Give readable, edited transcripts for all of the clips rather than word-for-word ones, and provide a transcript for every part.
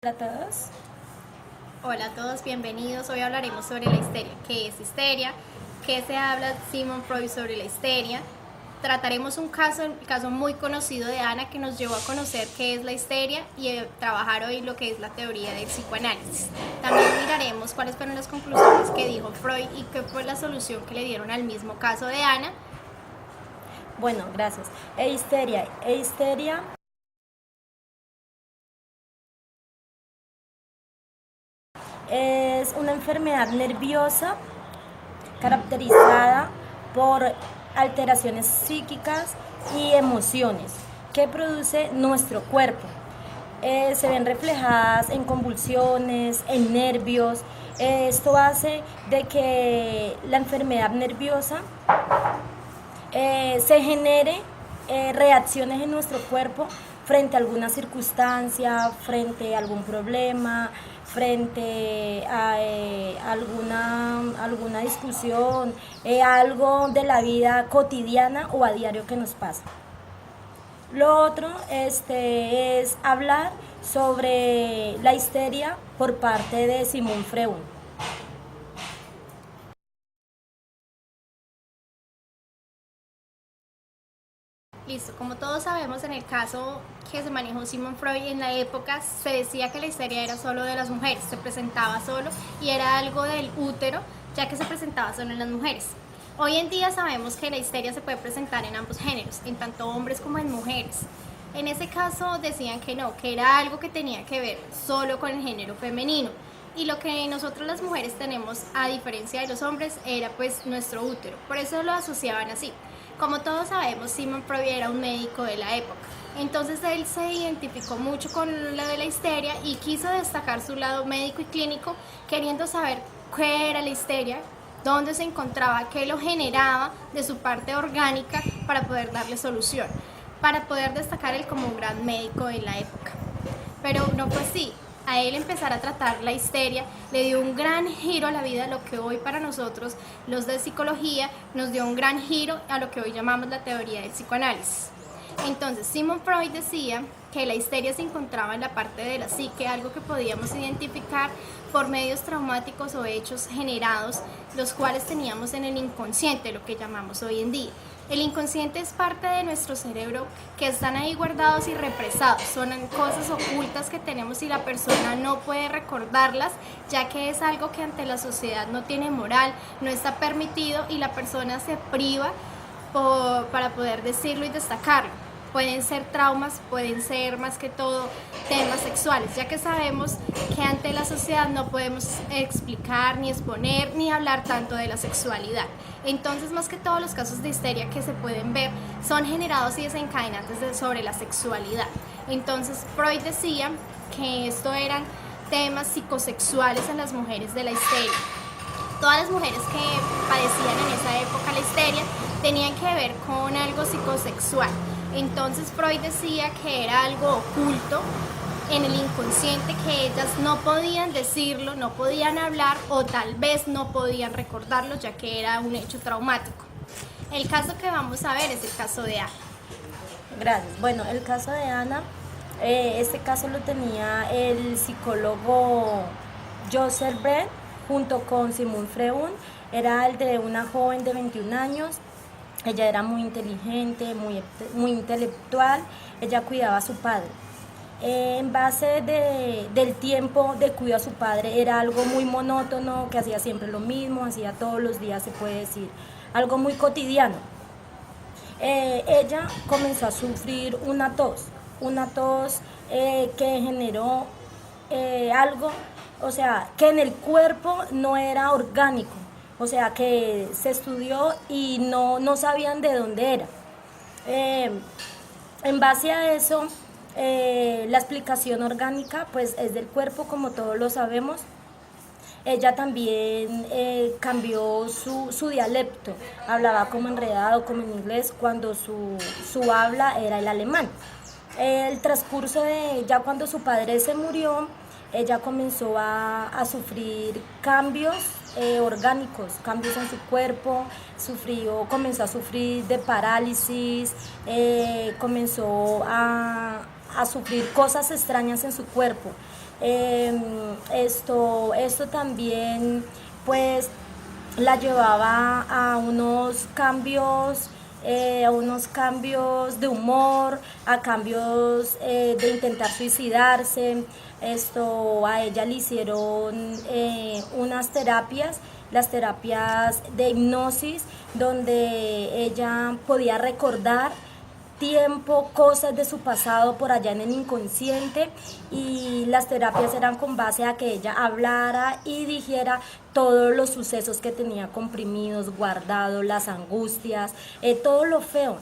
Hola a todos. Hola a todos, bienvenidos. Hoy hablaremos sobre la histeria. ¿Qué es histeria? ¿Qué se habla Sigmund Freud sobre la histeria? Trataremos un caso, el caso muy conocido de Ana, que nos llevó a conocer qué es la histeria y trabajar hoy lo que es la teoría del psicoanálisis. También miraremos cuáles fueron las conclusiones que dijo Freud y qué fue la solución que le dieron al mismo caso de Ana. Bueno, gracias. Histeria. Histeria es una enfermedad nerviosa caracterizada por alteraciones psíquicas y emociones que produce nuestro cuerpo. Se ven reflejadas en convulsiones, en nervios. Esto hace de que la enfermedad nerviosa se genere reacciones en nuestro cuerpo frente a alguna circunstancia, frente a algún problema, frente a alguna discusión, algo de la vida cotidiana o a diario que nos pasa. Lo otro es hablar sobre la histeria por parte de Sigmund Freud. Listo, como todos sabemos, en el caso que se manejó Sigmund Freud en la época, se decía que la histeria era solo de las mujeres, se presentaba solo y era algo del útero, ya que se presentaba solo en las mujeres. Hoy en día sabemos que la histeria se puede presentar en ambos géneros, en tanto hombres como en mujeres. En ese caso decían que no, que era algo que tenía que ver solo con el género femenino. Y lo que nosotros las mujeres tenemos, a diferencia de los hombres, era pues nuestro útero. Por eso lo asociaban así. Como todos sabemos, Sigmund Freud era un médico de la época. Entonces él se identificó mucho con lo de la histeria y quiso destacar su lado médico y clínico, queriendo saber qué era la histeria, dónde se encontraba, qué lo generaba de su parte orgánica para poder darle solución, para poder destacar él como un gran médico en la época. Pero no fue así. A él empezar a tratar la histeria le dio un gran giro a la vida, lo que hoy para nosotros, los de psicología, nos dio un gran giro a lo que hoy llamamos la teoría del psicoanálisis. Entonces, Sigmund Freud decía que la histeria se encontraba en la parte de la psique, algo que podíamos identificar por medios traumáticos o hechos generados, los cuales teníamos en el inconsciente, lo que llamamos hoy en día. El inconsciente es parte de nuestro cerebro que están ahí guardados y represados. Son cosas ocultas que tenemos y la persona no puede recordarlas, ya que es algo que ante la sociedad no tiene moral, no está permitido y la persona se priva para poder decirlo y destacarlo. Pueden ser traumas, pueden ser más que todo temas sexuales, ya que sabemos que ante la sociedad no podemos explicar, ni exponer, ni hablar tanto de la sexualidad. Entonces, más que todos los casos de histeria que se pueden ver son generados y desencadenantes sobre la sexualidad. Entonces, Freud decía que esto eran temas psicosexuales en las mujeres de la histeria. Todas las mujeres que padecían en esa época la histeria tenían que ver con algo psicosexual. Entonces Freud decía que era algo oculto en el inconsciente, que ellas no podían decirlo, no podían hablar o tal vez no podían recordarlo, ya que era un hecho traumático. El caso que vamos a ver es el caso de Ana. Gracias. Bueno, el caso de Ana, este caso lo tenía el psicólogo Joseph Brent junto con Sigmund Freud. Era el de una joven de 21 años. Ella era muy inteligente, muy intelectual. Ella cuidaba a su padre. En base del tiempo de cuidado a su padre, era algo muy monótono, que hacía siempre lo mismo, hacía todos los días, se puede decir, algo muy cotidiano. Ella comenzó a sufrir una tos que generó algo, o sea, que en el cuerpo no era orgánico, o sea, que se estudió y no sabían de dónde era. En base a eso, la explicación orgánica pues es del cuerpo, como todos lo sabemos. Ella también cambió su dialecto, hablaba como enredado, como en inglés, cuando su habla era el alemán. El transcurso de ya cuando su padre se murió, ella comenzó a sufrir cambios orgánicos, cambios en su cuerpo, comenzó a sufrir de parálisis, comenzó a sufrir cosas extrañas en su cuerpo. Esto también pues la llevaba a unos cambios de humor, a cambios de intentar suicidarse. A ella le hicieron unas terapias, las terapias de hipnosis, donde ella podía recordar tiempo, cosas de su pasado por allá en el inconsciente, y las terapias eran con base a que ella hablara y dijera todos los sucesos que tenía comprimidos, guardados, las angustias, todo lo feo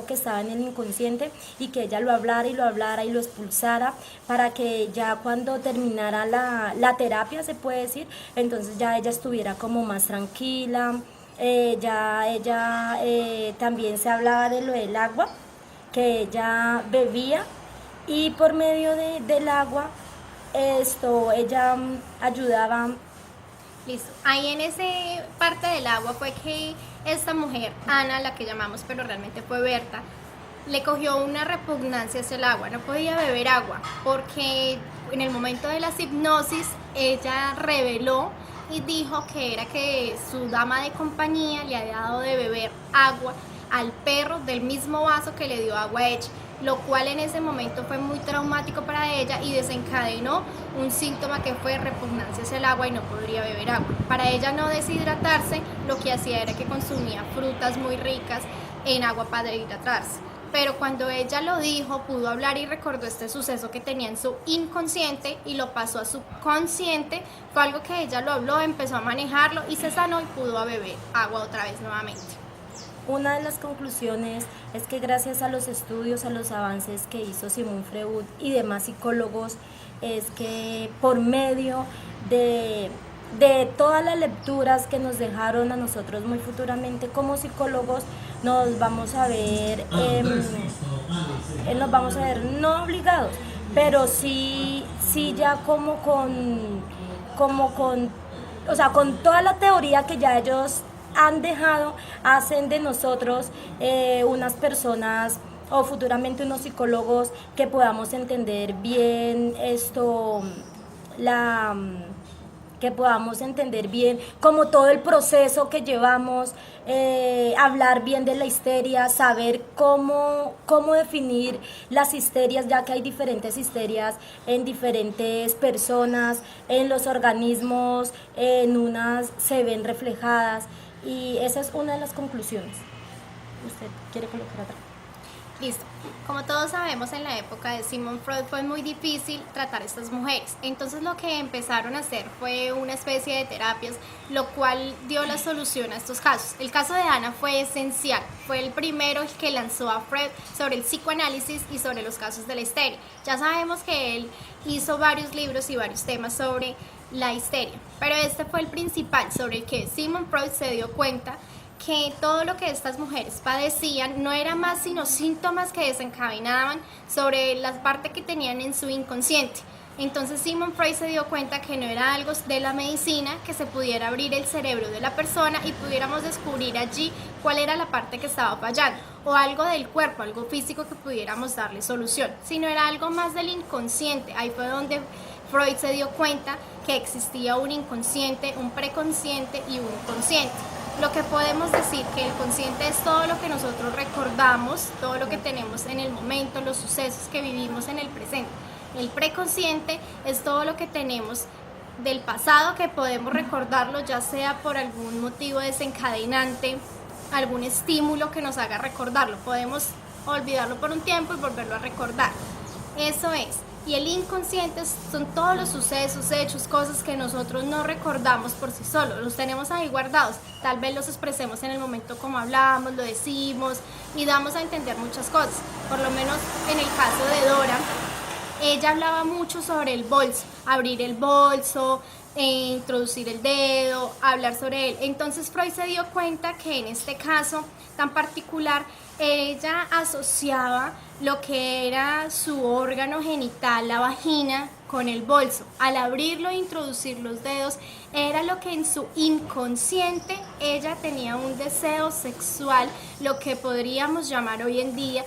que estaba en el inconsciente, y que ella lo hablara y lo expulsara, para que ya cuando terminara la terapia, se puede decir, entonces ya ella estuviera como más tranquila. Ella también se hablaba de lo del agua que ella bebía, y por medio del agua ella ayudaba. Listo. Ahí en ese parte del agua fue que esta mujer, Ana, la que llamamos, pero realmente fue Berta, le cogió una repugnancia hacia el agua. No podía beber agua porque en el momento de las hipnosis ella reveló y dijo que era que su dama de compañía le había dado de beber agua al perro del mismo vaso que le dio agua a ella, lo cual en ese momento fue muy traumático para ella y desencadenó un síntoma que fue repugnancia hacia el agua y no podría beber agua. Para ella no deshidratarse, lo que hacía era que consumía frutas muy ricas en agua para hidratarse. Pero cuando ella lo dijo, pudo hablar y recordó este suceso que tenía en su inconsciente y lo pasó a su consciente. Fue algo que ella lo habló, empezó a manejarlo y se sanó y pudo beber agua otra vez nuevamente. Una de las conclusiones es que gracias a los estudios, a los avances que hizo Sigmund Freud y demás psicólogos, es que por medio de todas las lecturas que nos dejaron a nosotros muy futuramente como psicólogos, nos vamos a ver no obligados, pero sí ya o sea, con toda la teoría que ya ellos han dejado, hacen de nosotros unas personas, o futuramente unos psicólogos, que podamos entender bien que podamos entender bien como todo el proceso que llevamos, hablar bien de la histeria, saber cómo definir las histerias, ya que hay diferentes histerias en diferentes personas, en los organismos, en unas se ven reflejadas, y esa es una de las conclusiones. ¿Usted quiere colocar otra? Listo. Como todos sabemos, en la época de Sigmund Freud fue muy difícil tratar a estas mujeres. Entonces lo que empezaron a hacer fue una especie de terapias, lo cual dio la solución a estos casos. El caso de Ana fue esencial. Fue el primero que lanzó a Freud sobre el psicoanálisis y sobre los casos de la histeria. Ya sabemos que él hizo varios libros y varios temas sobre la histeria, pero este fue el principal, sobre el que Sigmund Freud se dio cuenta que todo lo que estas mujeres padecían no era más sino síntomas que desencadenaban sobre la parte que tenían en su inconsciente. Entonces Sigmund Freud se dio cuenta que no era algo de la medicina, que se pudiera abrir el cerebro de la persona y pudiéramos descubrir allí cuál era la parte que estaba fallando, o algo del cuerpo, algo físico que pudiéramos darle solución, sino era algo más del inconsciente. Ahí fue donde Freud se dio cuenta que existía un inconsciente, un preconsciente y un consciente. Lo que podemos decir que el consciente es todo lo que nosotros recordamos, todo lo que tenemos en el momento, los sucesos que vivimos en el presente. El preconsciente es todo lo que tenemos del pasado, que podemos recordarlo ya sea por algún motivo desencadenante, algún estímulo que nos haga recordarlo. Podemos olvidarlo por un tiempo y volverlo a recordar. Eso es. Y el inconsciente son todos los sucesos, hechos, cosas que nosotros no recordamos por sí solos, los tenemos ahí guardados. Tal vez los expresemos en el momento como hablamos, lo decimos y damos a entender muchas cosas. Por lo menos en el caso de Dora, ella hablaba mucho sobre el bolso, abrir el bolso, introducir el dedo, hablar sobre él. Entonces Freud se dio cuenta que en este caso tan particular ella asociaba lo que era su órgano genital, la vagina, con el bolso. Al abrirlo e introducir los dedos, era lo que en su inconsciente ella tenía un deseo sexual, lo que podríamos llamar hoy en día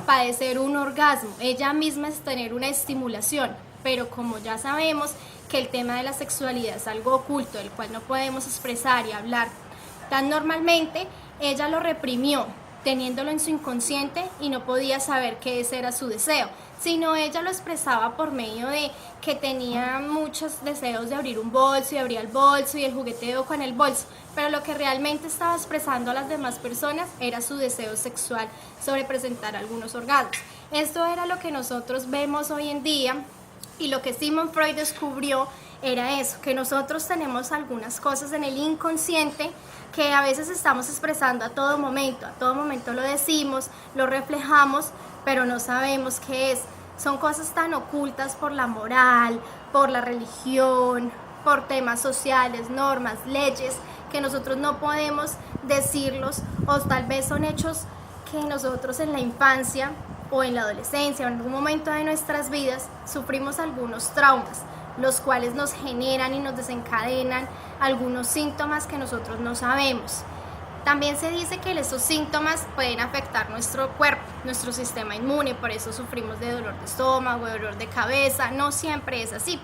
padecer un orgasmo. Ella misma es tener una estimulación. pero como ya sabemos que el tema de la sexualidad es algo oculto, del cual no podemos expresar y hablar tan normalmente, ella lo reprimió, teniéndolo en su inconsciente y no podía saber que ese era su deseo, sino ella lo expresaba por medio de que tenía muchos deseos de abrir un bolso y abría el bolso y el jugueteo con el bolso, pero lo que realmente estaba expresando a las demás personas era su deseo sexual sobre presentar algunos orgasmos. Esto era lo que nosotros vemos hoy en día, y lo que Sigmund Freud descubrió era eso, que nosotros tenemos algunas cosas en el inconsciente que a veces estamos expresando a todo momento lo decimos, lo reflejamos, pero no sabemos qué es. Son cosas tan ocultas por la moral, por la religión, por temas sociales, normas, leyes, que nosotros no podemos decirlos, o tal vez son hechos que nosotros en la infancia o en la adolescencia o en algún momento de nuestras vidas sufrimos algunos traumas, los cuales nos generan y nos desencadenan algunos síntomas que nosotros no sabemos. También se dice que esos síntomas pueden afectar nuestro cuerpo, nuestro sistema inmune, por eso sufrimos de dolor de estómago, de dolor de cabeza. No siempre es así,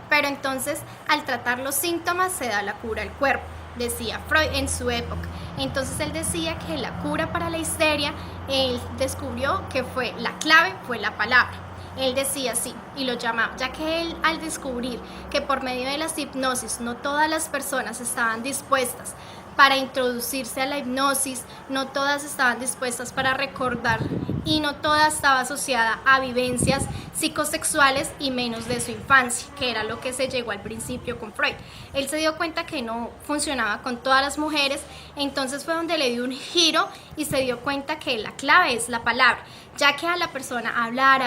pero entonces al tratar los síntomas se da la cura al cuerpo, decía Freud en su época. Entonces él decía que la cura para la histeria, él descubrió que la clave fue la palabra. Él decía así, y lo llamaba, ya que él al descubrir que por medio de las hipnosis no todas las personas estaban dispuestas para introducirse a la hipnosis, no todas estaban dispuestas para recordar y no toda estaba asociada a vivencias psicosexuales y menos de su infancia, que era lo que se llegó al principio con Freud. Él se dio cuenta que no funcionaba con todas las mujeres, entonces fue donde le dio un giro y se dio cuenta que la clave es la palabra, ya que a la persona hablar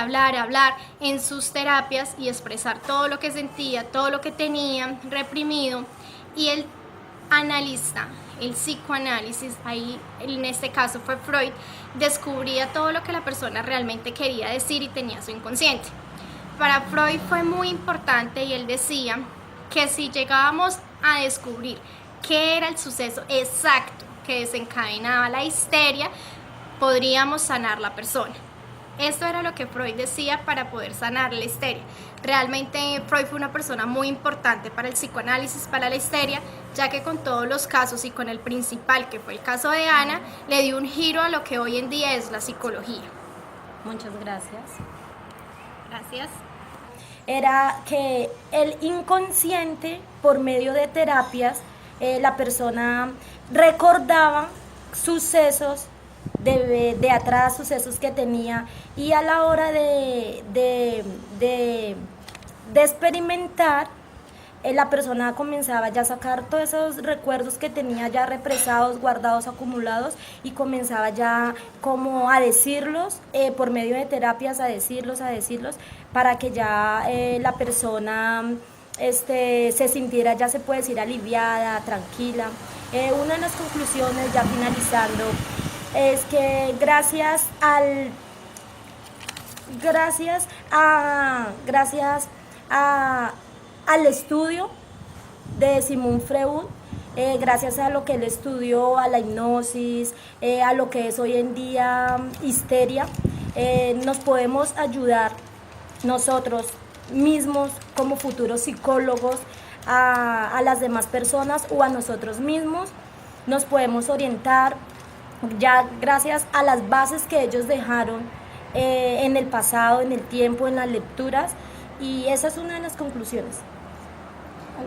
en sus terapias y expresar todo lo que sentía, todo lo que tenía reprimido, y el analista, el psicoanálisis, ahí en este caso fue Freud, descubría todo lo que la persona realmente quería decir y tenía su inconsciente. Para Freud fue muy importante, y él decía que si llegábamos a descubrir qué era el suceso exacto que desencadenaba la histeria, podríamos sanar la persona. Esto era lo que Freud decía para poder sanar la histeria. Realmente Freud fue una persona muy importante para el psicoanálisis, para la histeria, ya que con todos los casos y con el principal, que fue el caso de Ana, le dio un giro a lo que hoy en día es la psicología. Muchas gracias. Gracias. Era que el inconsciente, por medio de terapias, la persona recordaba sucesos de atrás, sucesos que tenía, y a la hora de experimentar, la persona comenzaba ya a sacar todos esos recuerdos que tenía ya represados, guardados, acumulados, y comenzaba ya como a decirlos, por medio de terapias, a decirlos, para que ya la persona se sintiera, ya se puede decir, aliviada, tranquila. Una de las conclusiones, ya finalizando, es que gracias al estudio de Sigmund Freud, gracias a lo que él estudió, a la hipnosis, a lo que es hoy en día histeria, nos podemos ayudar nosotros mismos como futuros psicólogos a las demás personas o a nosotros mismos. Nos podemos orientar ya gracias a las bases que ellos dejaron en el pasado, en el tiempo, en las lecturas, y esa es una de las conclusiones.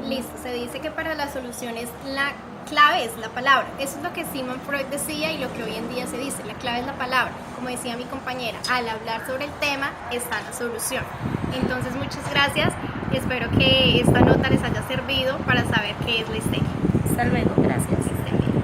Listo, se dice que para las soluciones la clave es la palabra. Eso es lo que Sigmund Freud decía y lo que hoy en día se dice, la clave es la palabra. Como decía mi compañera, al hablar sobre el tema está la solución. Entonces, muchas gracias y espero que esta nota les haya servido para saber qué es la histeria. Hasta luego, gracias. Que estén bien.